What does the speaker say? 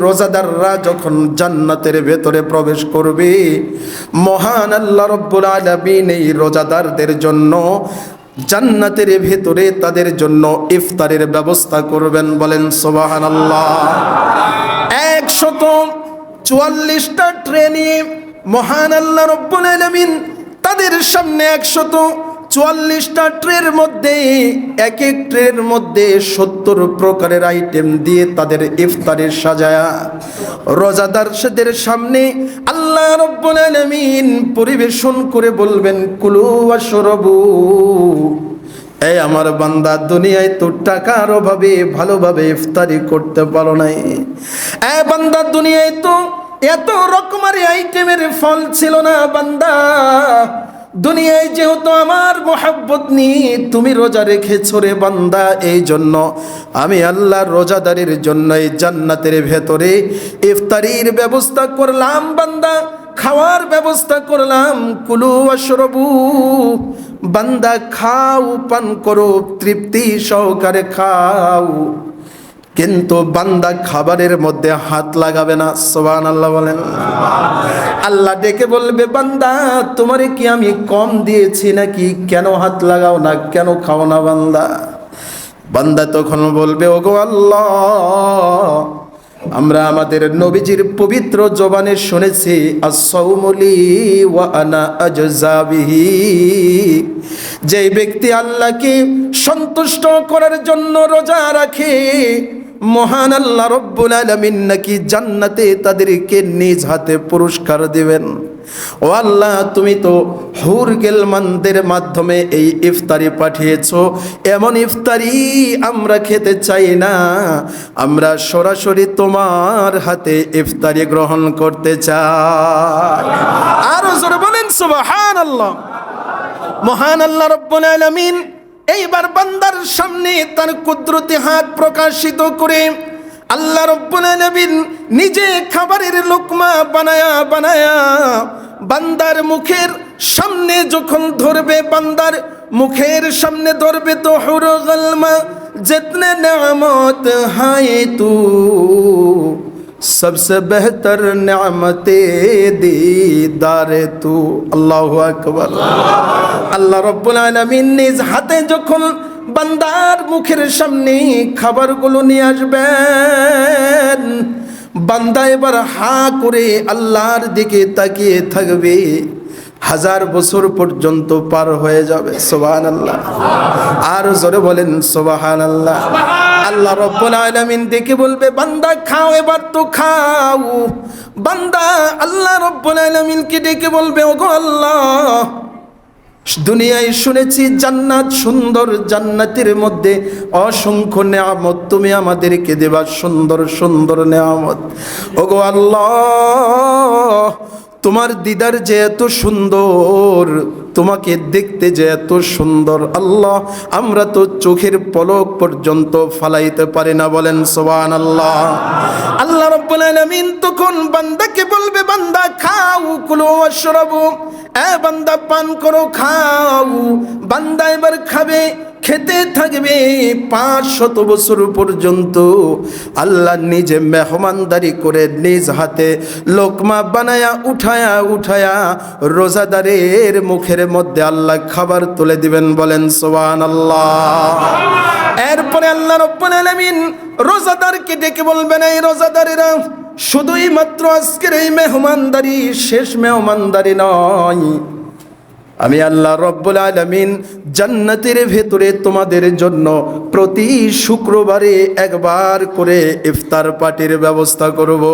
রোজাদাররা যখন জান্নাতের ভেতরে প্রবেশ করবে, মহান আল্লাহ রব্বুল আলামিন এই রোজাদারদের জন্য জান্নাতের ভেতরে তাদের জন্য ইফতারের ব্যবস্থা করবেন। বলেন সুবহানাল্লাহ। 144টা ট্রেনে মহান আল্লাহ রব্বুল আলামিন তাদের সামনে 144টা ট্রের মধ্যে এক এক ট্রের মধ্যে 70 প্রকারের আইটেম দিয়ে তাদের ইফতারের সাজায়া রোজাদারদের সামনে আল্লাহ রব্বুল আলামিন পরিবেশন করে বলবেন, কুলু ওয়াশরাবু। এই আমার বান্দা, দুনিয়ায় তো টাকার অভাবে ভালোভাবে ইফতারি করতে পারো নাই। বান্দা, দুনিয়ায় তো এত রকমের আইটেমের ফল ছিল না। বান্দা, দুনিয়ায় যেহেতু আমার মোহাব্বত নিয়ে তুমি রোজা রেখেছো রে বান্দা, এই জন্য আমি আল্লাহর রোজাদারের জন্য এই জান্নাতের ভেতরে ইফতারির ব্যবস্থা করলাম। বান্দা, খাওয়ার ব্যবস্থা করলাম। কুলু ওয়াশরাবু, বান্দা খাও, পান করো, তৃপ্তি সহকারে খাও, কিন্তু বান্দা খাবারের মধ্যে হাত লাগাবে না। সুবহানাল্লাহ বলেন। আল্লাহ ডেকে বলবে, বান্দা তোমারে কি আমি কম দিয়েছি নাকি? কেন হাত লাগাও না, কেন খাও না? বান্দা তখন বলবে, ওগো আল্লাহ, আমরা আমাদের নবীজির পবিত্র জবানে শুনেছি, as-sawmu li ওয়া আনা আজজা বিহি। যে ব্যক্তি আল্লাহকে সন্তুষ্ট করার জন্য রোজা রাখে, মহান আল্লাহ রব্বুল আলামিন নাকি জান্নাতে তাদেরকে নিজ হাতে পুরস্কার দিবেন। ও আল্লাহ, তুমি তো হুর গেলমানদের মাধ্যমে এই ইফতারি পাঠিয়েছো। এমন ইফতারি আমরা খেতে চাই না, আমরা সরাসরি তোমার হাতে ইফতারি গ্রহণ করতে চাই। আরো জোরে বলেন সুবহানাল্লাহ। মহান আল্লাহ রব্বুল আলামিন এইবার বান্দার সামনে তার কুদরতি হাত প্রকাশিত করে আল্লাহ রব্বুল আলামিন নিজে খাবারের লোকমা বানায়া বানায়া বান্দার মুখের সামনে যখন ধরবে, বান্দার মুখের সামনে ধরবে, তো হুরু গলমা জিতনে নেয়ামত হায় তু सबसे बेहतर नेमते दीदारे तू। अल्लाहु আকবার। আল্লাহ রব্বুল আলামিন নিজ হাতে যখন বান্দার মুখের সামনে খাবারগুলো নিয়ে আসবেন, বান্দা এবার হা করে আল্লাহর দিকে তাকিয়ে থাকবে। 1000 বছর পর্যন্ত পার হয়ে যাবে। সুবহানাল্লাহ। আর জোরে বলেন সুবহানাল্লাহ। আল্লাহ রব্বুল আলামিন দেখে বলবে, বান্দা খাও, এবার তো খাও। বান্দা আল্লাহ রব্বুল আলামিনকে ডেকে বলবে, ওগো আল্লাহ, দুনিয়ায় শুনেছি জান্নাত সুন্দর, জান্নাতের মধ্যে অসংখ্য নেয়ামত তুমি আমাদেরকে দেবা, সুন্দর সুন্দর নেয়ামত। ওগো আল্লাহ, তোমার দিদার যে এত সুন্দর, তোমাকে দেখতে যে এত সুন্দর, আল্লাহ আমরা তো চোখের পলক পর্যন্ত ফালাইতে পারি না। বলেন সুবহানাল্লাহ। আল্লাহ রাব্বুল আলামিন তখন বান্দাকে বলবে, বান্দা খাও, কুলু ওয়াশরাবু। বান্দা পান করো, খাও। বান্দা এবার খাবে, খেতে থাকবে 500 বছর পর্যন্ত। আল্লাহ নিজে মেহমানদারি করে নিজ হাতে লোকমা বানায়া উঠায়া উঠায়া রোজাদারের মুখের মধ্যে আল্লাহ খাবার তুলে দিবেন। বলেন সুবহানাল্লাহ। এরপরে আল্লাহ রাব্বুল আলামিন রোজাদারকে ডেকে বলবেন, এই রোজাদারেরা, শুধুই মাত্র আজকের এই মেহমানদারি শেষ মেহমানদারি নয়, আমি আল্লাহ রব্বুল আলামিন জান্নাতের ভেতরে তোমাদের জন্য প্রতি শুক্রবারে একবার করে ইফতার পার্টির ব্যবস্থা করব।